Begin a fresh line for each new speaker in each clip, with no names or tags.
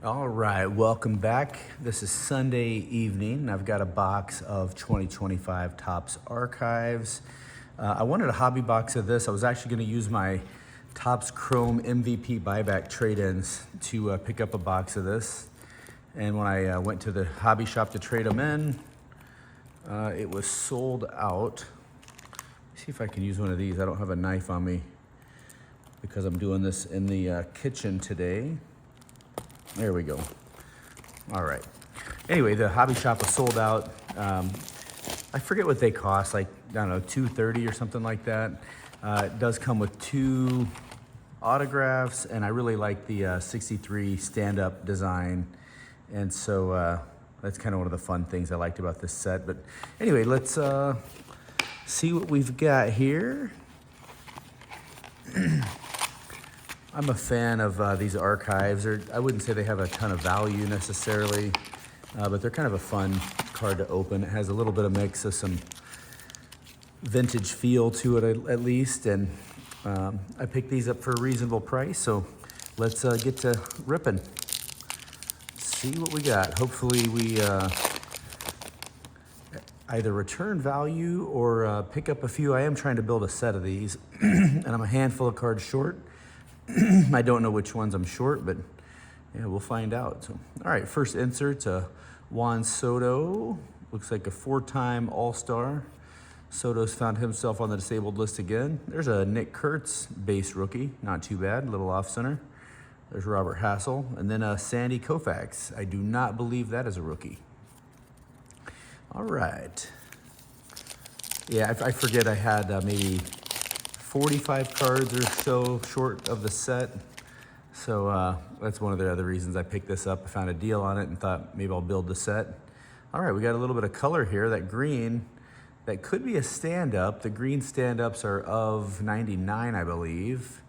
All right, welcome back. This is Sunday evening, and I've got a box of 2025 Topps Archives. I wanted a hobby box of this. I was actually going to use my Topps Chrome MVP buyback trade-ins to pick up a box of this. And when I went to the hobby shop to trade them in, it was sold out. Let's see if I can use one of these. I don't have a knife on me because I'm doing this in the kitchen today. There we go. All right. Anyway, the hobby shop was sold out. I forget what they cost, like, I don't know, $2.30 or something like that. It does come with 2 autographs, and I really like the 63 stand-up design. And so that's kind of one of the fun things I liked about this set. But anyway, let's see what we've got here. I'm a fan of these archives. I wouldn't say they have a ton of value necessarily, but they're kind of a fun card to open. It has a little bit of mix of some vintage feel to it at least, and I picked these up for a reasonable price, so let's get to ripping. See what we got. Hopefully we either return value or pick up a few. I am trying to build a set of these, and I'm a handful of cards short. I don't know which ones I'm short, but yeah, we'll find out. So, all right, first insert, Juan Soto. Looks like a 4-time All-Star. Soto's found himself on the disabled list again. There's a Nick Kurtz base rookie, not too bad, a little off-center. There's Robert Hassel, and then Sandy Koufax. I do not believe that is a rookie. All right. Yeah, I forget I had maybe 45 cards or so short of the set. So that's one of the other reasons I picked this up. I found a deal on it and thought maybe I'll build the set. All right, we got a little bit of color here. That green, that could be a stand-up. The green stand-ups are of 99, I believe.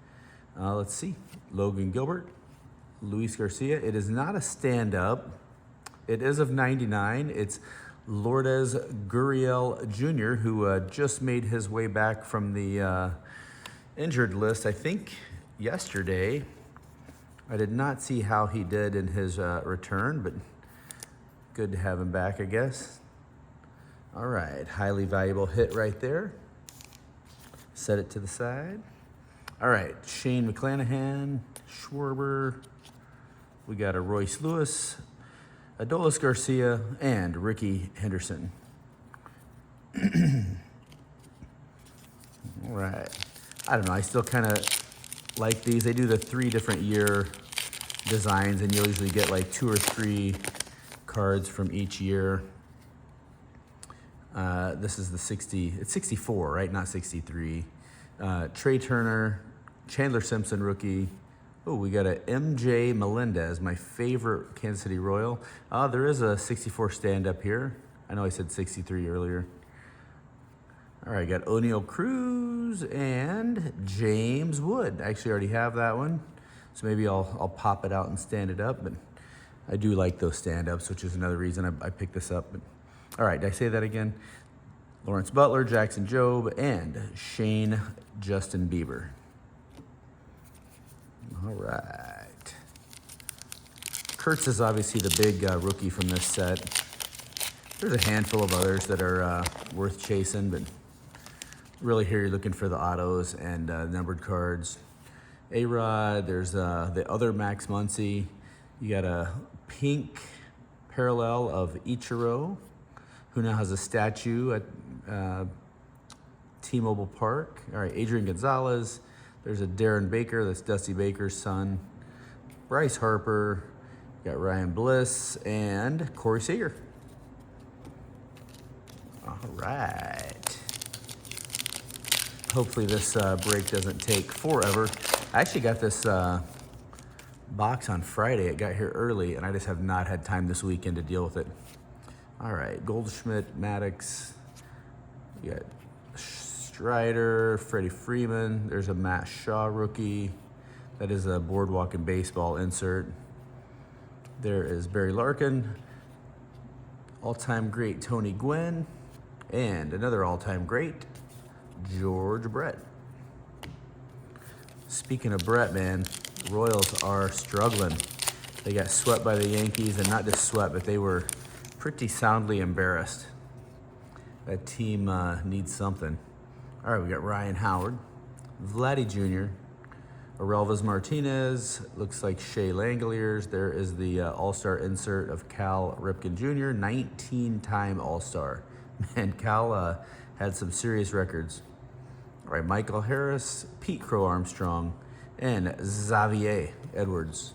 Let's see. Logan Gilbert, Luis Garcia. It is not a stand-up. It is of 99. It's Lourdes Gurriel Jr., who just made his way back from the injured list, I think, yesterday. I did not see how he did in his return, but good to have him back, I guess. All right, highly valuable hit right there. Set it to the side. All right, Shane McClanahan, Schwarber. We got a Royce Lewis, Adolis Garcia, and Ricky Henderson. All right. I don't know, I still kind of like these. They do the 3 different year designs, and you'll usually get like 2 or 3 cards from each year. This is the 60, it's 64, right? Not 63. Trey Turner, Chandler Simpson rookie. Oh, we got a MJ Melendez, my favorite Kansas City Royal. There is a 64 stand-up here. I know I said 63 earlier. All right, got O'Neal Cruz and James Wood. I actually already have that one, so maybe I'll pop it out and stand it up, but I do like those stand-ups, which is another reason I picked this up. But, all right, did I say that again? Lawrence Butler, Jackson Jobe, and Shane Justin Bieber. All right. Kurtz is obviously the big rookie from this set. There's a handful of others that are worth chasing, but really here you're looking for the autos and numbered cards. A-Rod, there's the other Max Muncy. You got a pink parallel of Ichiro, who now has a statue at T-Mobile Park. All right, Adrian Gonzalez. There's a Darren Baker, that's Dusty Baker's son. Bryce Harper, got Ryan Bliss, and Corey Seager. All right. Hopefully this break doesn't take forever. I actually got this box on Friday. It got here early, and I just have not had time this weekend to deal with it. All right, Goldschmidt, Maddox. You got Strider, Freddie Freeman. There's a Matt Shaw rookie. That is a Boardwalk and Baseball insert. There is Barry Larkin, all-time great Tony Gwynn, and another all-time great, George Brett. Speaking of Brett, man, Royals are struggling. They got swept by the Yankees, and not just swept, but they were pretty soundly embarrassed. That team needs something. All right, we got Ryan Howard, Vladdy Jr., Orelvis Martinez, looks like Shea Langoliers. There is the All-Star insert of Cal Ripken Jr., 19-time All-Star. Man, Cal had some serious records. All right, Michael Harris, Pete Crow Armstrong, and Xavier Edwards.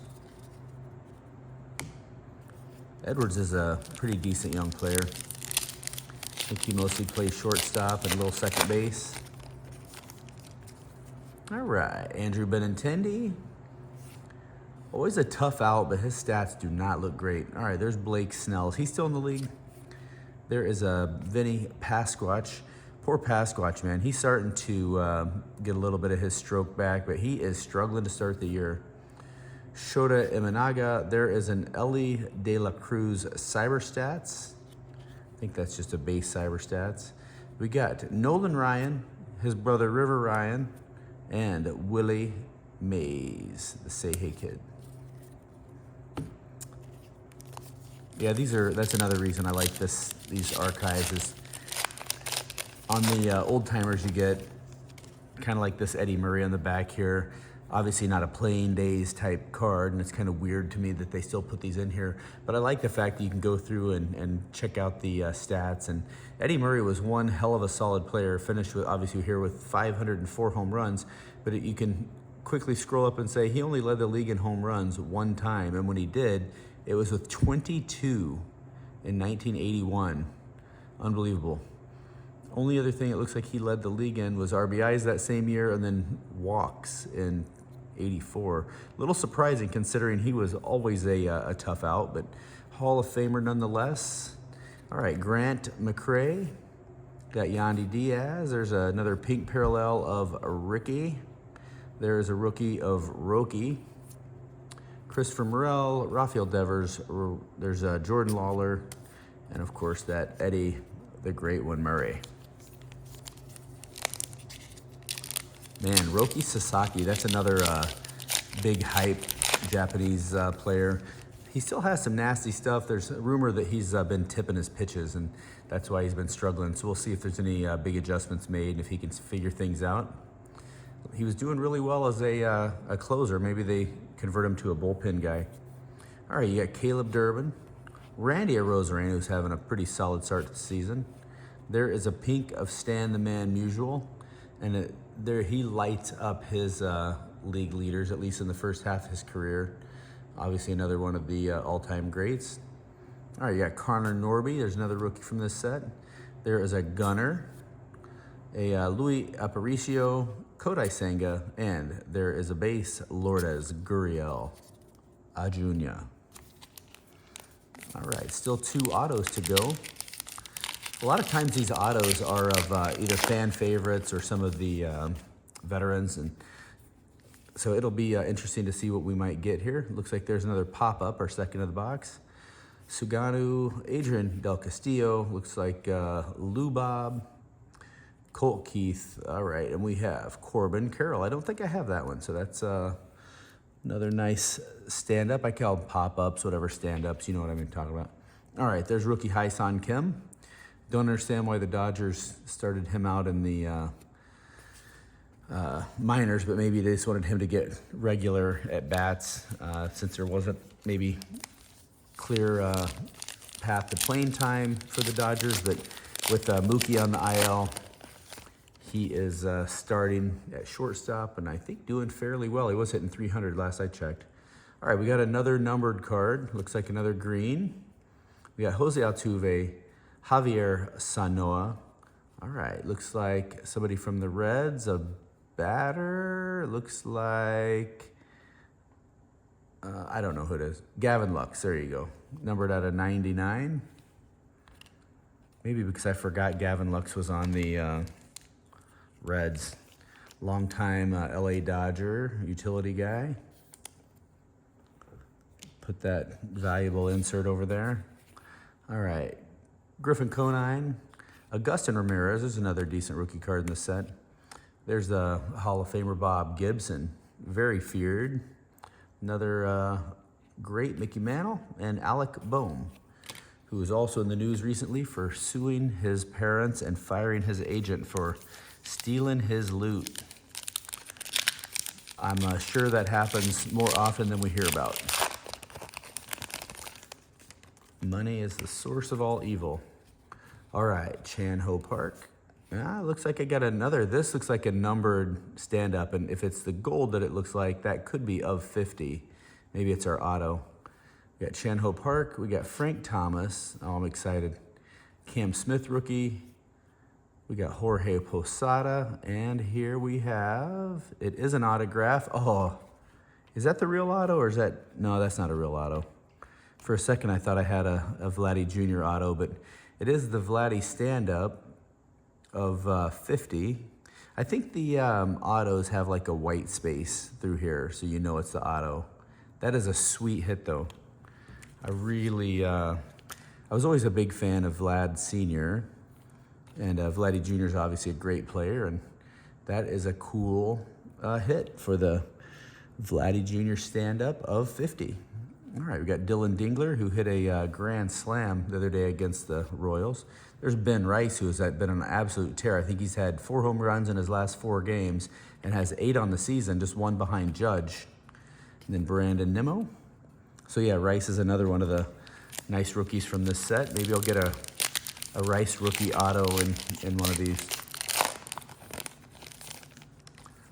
Edwards is a pretty decent young player. I think he mostly plays shortstop and a little second base. All right, Andrew Benintendi. Always a tough out, but his stats do not look great. All right, there's Blake Snell. Is he still in the league? There is a Vinny Pasquatch. Poor Pasquatch, man. He's starting to get a little bit of his stroke back, but he is struggling to start the year. Shota Imanaga. There is an Ellie De La Cruz Cyber Stats. I think that's just a base Cyber Stats. We got Nolan Ryan, his brother River Ryan, and Willie Mays, the Say Hey Kid. Yeah, that's another reason I like these archives is on the old timers you get kind of like this Eddie Murray on the back here. Obviously not a playing days type card, and it's kind of weird to me that they still put these in here. But I like the fact that you can go through and check out the stats. And Eddie Murray was one hell of a solid player, finished with, obviously here with 504 home runs, but you can quickly scroll up and say he only led the league in home runs one time, and when he did, it was with 22 in 1981. Unbelievable. Only other thing it looks like he led the league in was RBIs that same year and then walks in 84. A little surprising considering he was always a tough out, but Hall of Famer nonetheless. All right, Grant McCray. Got Yandy Diaz. There's another pink parallel of Ricky. There's a rookie of Roki. Christopher Morel, Rafael Devers. There's Jordan Lawler. And of course that Eddie, the great one, Murray. Man, Roki Sasaki, that's another big hype Japanese player. He still has some nasty stuff. There's a rumor that he's been tipping his pitches, and that's why he's been struggling. So we'll see if there's any big adjustments made and if he can figure things out. He was doing really well as a closer. Maybe they convert him to a bullpen guy. All right, you got Caleb Durbin. Randy Arozarena, who's having a pretty solid start to the season. There is a pink of Stan the Man Musial, and there he lights up his league leaders, at least in the first half of his career. Obviously another one of the all-time greats. All right, you got Connor Norby. There's another rookie from this set. There is a Gunner, a Louis Aparicio, Kodai Senga, and there is a base, Lourdes Gurriel Acuña. All right, still 2 autos to go. A lot of times these autos are of either fan favorites or some of the veterans, and so it'll be interesting to see what we might get here. Looks like there's another pop-up, our second of the box. Suganu, Adrian Del Castillo, looks like Lou Bob, Colt Keith. All right, and we have Corbin Carroll. I don't think I have that one, so that's another nice stand-up. I call them pop-ups, whatever stand-ups, you know what I'm talking about. All right, there's rookie Hai-San Kim. Don't understand why the Dodgers started him out in the minors, but maybe they just wanted him to get regular at-bats since there wasn't maybe clear path to playing time for the Dodgers. But with Mookie on the IL, he is starting at shortstop and I think doing fairly well. He was hitting 300 last I checked. All right, we got another numbered card. Looks like another green. We got Jose Altuve, Javier Sanoa. All right, looks like somebody from the Reds, a batter. Looks like, I don't know who it is. Gavin Lux, there you go. Numbered out of 99. Maybe because I forgot Gavin Lux was on the Reds. Longtime LA Dodger, utility guy. Put that valuable insert over there. All right. Griffin Conine, Augustin Ramirez is another decent rookie card in the set. There's the Hall of Famer Bob Gibson, very feared. Another great Mickey Mantle, and Alec Boehm, who was also in the news recently for suing his parents and firing his agent for stealing his loot. I'm sure that happens more often than we hear about. Money is the source of all evil. All right, Chan Ho Park. Looks like I got another. This looks like a numbered stand-up, and if it's the gold that it looks like, that could be of 50. Maybe it's our auto. We got Chan Ho Park. We got Frank Thomas. Oh, I'm excited. Cam Smith rookie. We got Jorge Posada, and here we have, it is an autograph. Oh, is that the real auto, or is that, no, that's not a real auto. For a second, I thought I had a Vladdy Jr. auto, but it is the Vladdy stand-up of 50. I think the autos have like a white space through here, so you know it's the auto. That is a sweet hit, though. I was always a big fan of Vlad Sr., and Vladdy Jr. is obviously a great player, and that is a cool hit for the Vladdy Jr. stand-up of 50. All right, we got Dylan Dingler, who hit a grand slam the other day against the Royals. There's Ben Rice, who has been on an absolute tear. I think he's had 4 home runs in his last 4 games and has 8 on the season, just 1 behind Judge. And then Brandon Nimmo. So yeah, Rice is another one of the nice rookies from this set. Maybe I'll get a Rice rookie auto in one of these.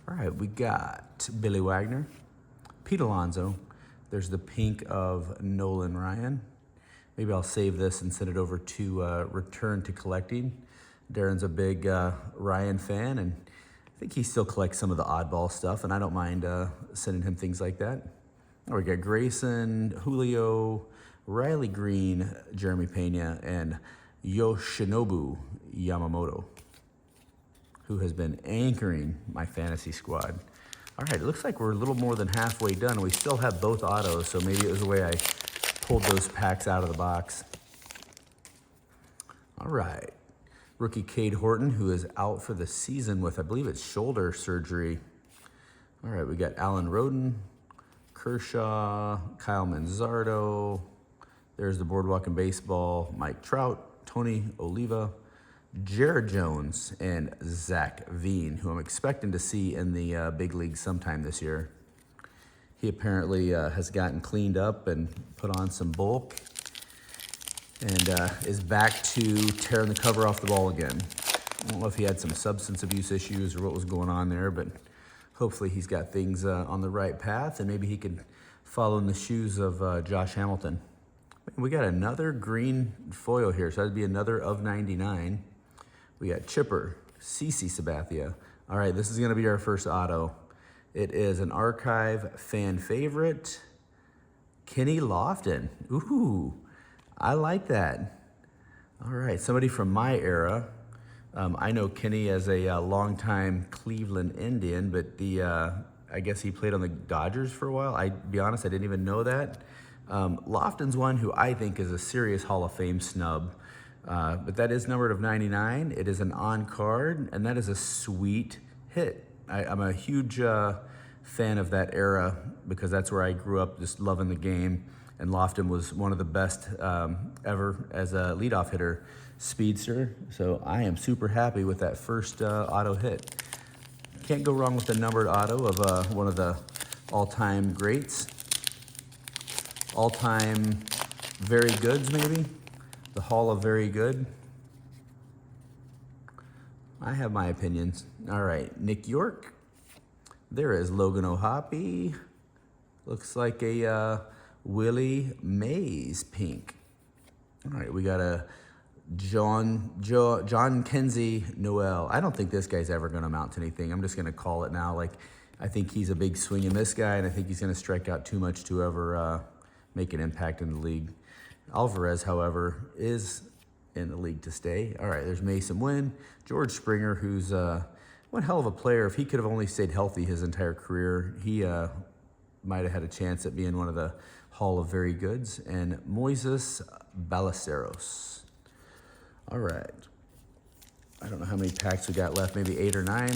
All right, we got Billy Wagner, Pete Alonso. There's the pink of Nolan Ryan. Maybe I'll save this and send it over to Return to Collecting. Darren's a big Ryan fan, and I think he still collects some of the oddball stuff, and I don't mind sending him things like that. Oh, we got Grayson, Julio, Riley Green, Jeremy Pena, and Yoshinobu Yamamoto, who has been anchoring my fantasy squad. All right, it looks like we're a little more than halfway done. We still have both autos, so maybe it was the way I pulled those packs out of the box. All right, rookie Cade Horton, who is out for the season with, I believe it's shoulder surgery. All right, we got Alan Roden, Kershaw, Kyle Manzardo. There's the Boardwalk and Baseball, Mike Trout, Tony Oliva, Jared Jones, and Zach Veen, who I'm expecting to see in the big league sometime this year. He apparently has gotten cleaned up and put on some bulk and is back to tearing the cover off the ball again. I don't know if he had some substance abuse issues or what was going on there, but hopefully he's got things on the right path, and maybe he could follow in the shoes of Josh Hamilton. We got another green foil here, so that'd be another of 99. We got Chipper, CC Sabathia. All right, this is gonna be our first auto. It is an archive fan favorite, Kenny Lofton. Ooh, I like that. All right, somebody from my era. I know Kenny as a longtime Cleveland Indian, but I guess he played on the Dodgers for a while. I'd be honest, I didn't even know that. Lofton's one who I think is a serious Hall of Fame snub. But that is numbered of 99. It is an on-card, and that is a sweet hit. I'm a huge fan of that era because that's where I grew up just loving the game, and Lofton was one of the best ever as a leadoff hitter, speedster. So I am super happy with that first auto hit. Can't go wrong with the numbered auto of one of the all-time greats. All-time very goods, maybe? The Hall of Very Good. I have my opinions. All right, Nick York. There is Logan O'Hoppe. Looks like a Willie Mays pink. All right, we got a John Kenzie Noel. I don't think this guy's ever going to amount to anything. I'm just going to call it now. Like, I think he's a big swing and miss guy, and I think he's going to strike out too much to ever make an impact in the league. Alvarez, however, is in the league to stay. All right, there's Mason Wynn, George Springer, who's one hell of a player. If he could have only stayed healthy his entire career, he might have had a chance at being one of the Hall of Very Goods. And Moises Ballesteros. All right. I don't know how many packs we got left, maybe 8 or 9.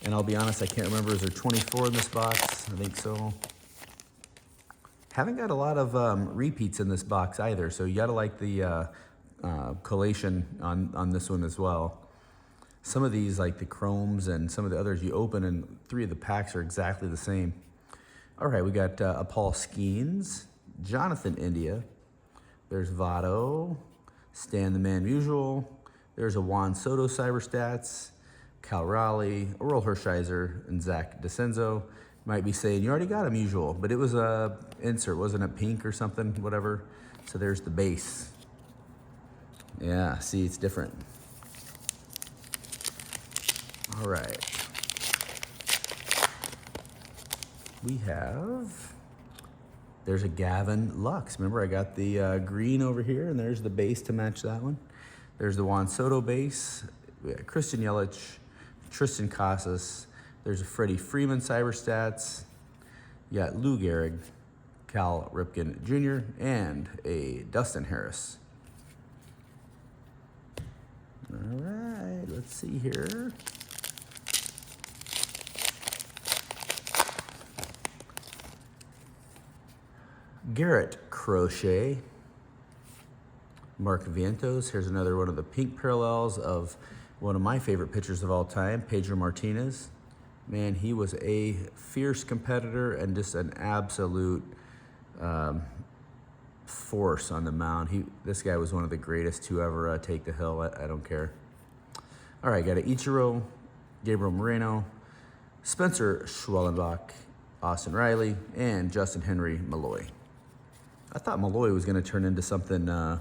And I'll be honest, I can't remember. Is there 24 in this box? I think so. Haven't got a lot of repeats in this box either, so you gotta like the collation on this one as well. Some of these, like the chromes and some of the others you open, and 3 of the packs are exactly the same. All right, we got a Paul Skeens, Jonathan India. There's Votto, Stan the Man Musial. There's a Juan Soto Cyberstats, Cal Raleigh, Oral Hershiser, and Zach DeCenzo. Might be saying, you already got a Musial, but it was a insert, wasn't it pink or something, whatever. So there's the base. Yeah, see, it's different. All right. We have, there's a Gavin Lux. Remember, I got the green over here, and there's the base to match that one. There's the Juan Soto base. We got Christian Yelich, Tristan Casas. There's a Freddie Freeman Cyberstats. You got Lou Gehrig, Cal Ripken Jr., and a Dustin Harris. All right, let's see here. Garrett Crochet, Mark Vientos. Here's another one of the pink parallels of one of my favorite pitchers of all time, Pedro Martinez. Man, he was a fierce competitor and just an absolute force on the mound. This guy was one of the greatest to ever take the hill. I don't care. All right, got an Ichiro, Gabriel Moreno, Spencer Schwellenbach, Austin Riley, and Justin Henry Malloy. I thought Malloy was going to turn into something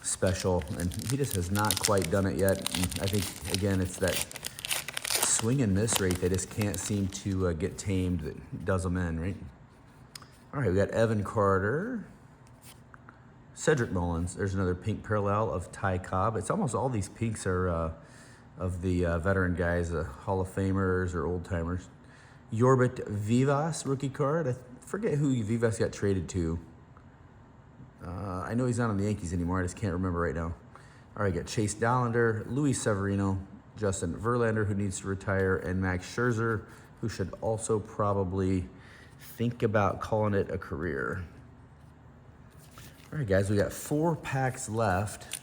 special, and he just has not quite done it yet. And I think, again, it's that swing and miss rate they just can't seem to get tamed that does them in, right? All right, we got Evan Carter, Cedric Mullins. There's another pink parallel of Ty Cobb. It's almost all these pinks are of the veteran guys, Hall of Famers or old timers. Yorbit Vivas rookie card. I forget who Vivas got traded to. I know he's not on the Yankees anymore. I just can't remember right now. All right, got Chase Dollander, Luis Severino, Justin Verlander, who needs to retire, and Max Scherzer, who should also probably think about calling it a career. All right, guys, we got 4 packs left,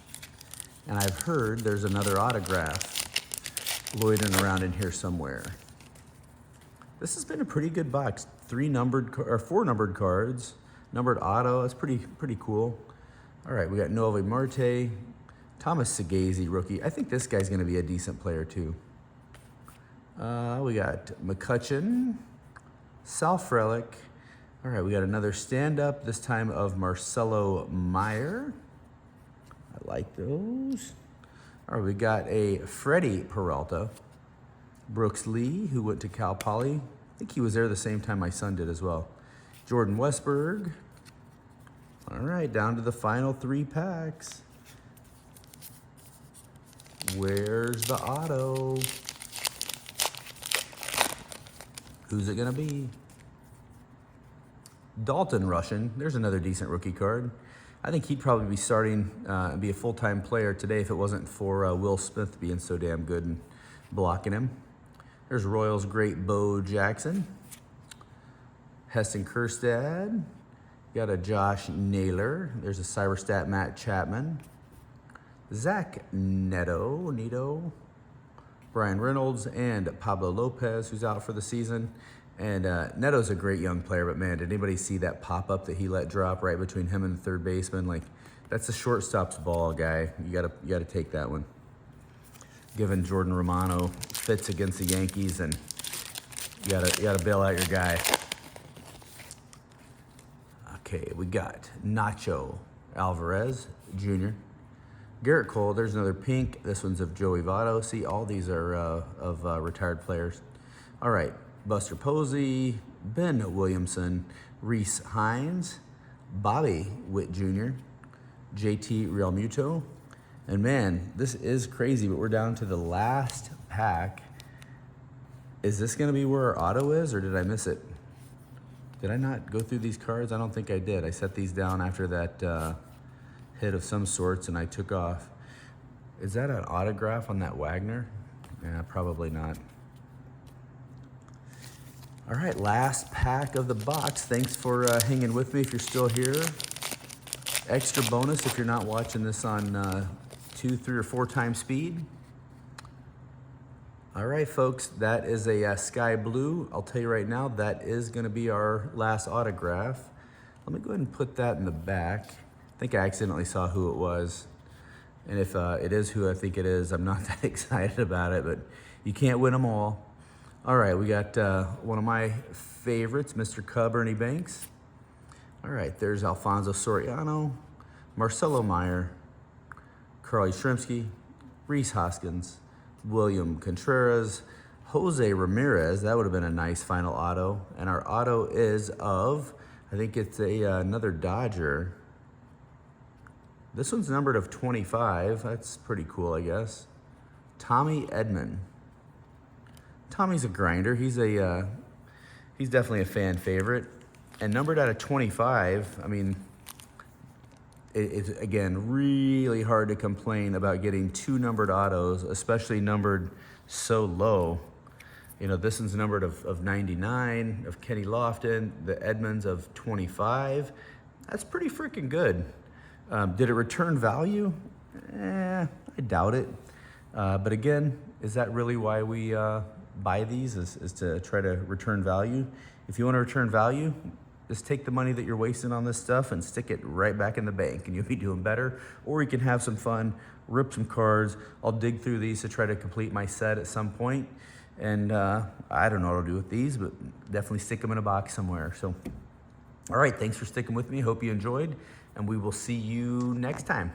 and I've heard there's another autograph loitering around in here somewhere. This has been a pretty good box. 4 numbered cards, numbered auto. That's pretty cool. All right, we got Noelvi Marte, Thomas Segazy, rookie. I think this guy's going to be a decent player too. We got McCutchen, Sal Frelick. All right, we got another stand-up, this time of Marcelo Meyer. I like those. All right, we got a Freddie Peralta, Brooks Lee, who went to Cal Poly. I think he was there the same time my son did as well. Jordan Westberg. All right, down to the final 3 packs. Where's the auto? Who's it gonna be? Dalton Rushing. There's another decent rookie card. I think he'd probably be starting and be a full-time player today if it wasn't for Will Smith being so damn good and blocking him. There's Royals great Bo Jackson. Heston Kjerstad. Got a Josh Naylor. There's a Cyberstat Matt Chapman. Zach Neto. Brian Reynolds and Pablo Lopez, who's out for the season. And Neto's a great young player, but man, did anybody see that pop-up that he let drop right between him and the third baseman? Like, that's the shortstop's ball, guy. You gotta take that one. Given Jordan Romano fits against the Yankees, and you gotta bail out your guy. Okay, we got Nacho Alvarez Jr. Garrett Cole, there's another pink. This one's of Joey Votto. See, all these are of retired players. All right, Buster Posey, Ben Williamson, Reese Hines, Bobby Witt Jr., JT Realmuto. And man, this is crazy, but we're down to the last pack. Is this gonna be where our auto is, or did I miss it? Did I not go through these cards? I don't think I did. I set these down after that hit of some sorts, and I took off. Is that an autograph on that Wagner? Yeah, probably not. All right, last pack of the box. Thanks for hanging with me if you're still here. Extra bonus if you're not watching this on 2, 3, or 4 times speed. All right, folks, that is a sky blue. I'll tell you right now, that is gonna be our last autograph. Let me go ahead and put that in the back. I think I accidentally saw who it was. And if it is who I think it is, I'm not that excited about it, but you can't win them all. All right, we got one of my favorites, Mr. Cub, Ernie Banks. All right, there's Alfonso Soriano, Marcelo Meyer, Carl Yastrzemski, Rhys Hoskins, William Contreras, Jose Ramirez. That would have been a nice final auto. And our auto is of, I think it's another Dodger. This one's numbered of 25. That's pretty cool, I guess. Tommy Edman. Tommy's a grinder. He's definitely a fan favorite. And numbered out of 25, I mean, it's, again, really hard to complain about getting 2 numbered autos, especially numbered so low. You know, this one's numbered of 99, of Kenny Lofton, the Edmonds of 25. That's pretty freaking good. Did it return value? I doubt it. But again, is that really why we buy these, is to try to return value? If you want to return value, just take the money that you're wasting on this stuff and stick it right back in the bank and you'll be doing better. Or you can have some fun, rip some cards. I'll dig through these to try to complete my set at some point. And I don't know what I'll do with these, but definitely stick them in a box somewhere. So, all right, thanks for sticking with me. Hope you enjoyed, and we will see you next time.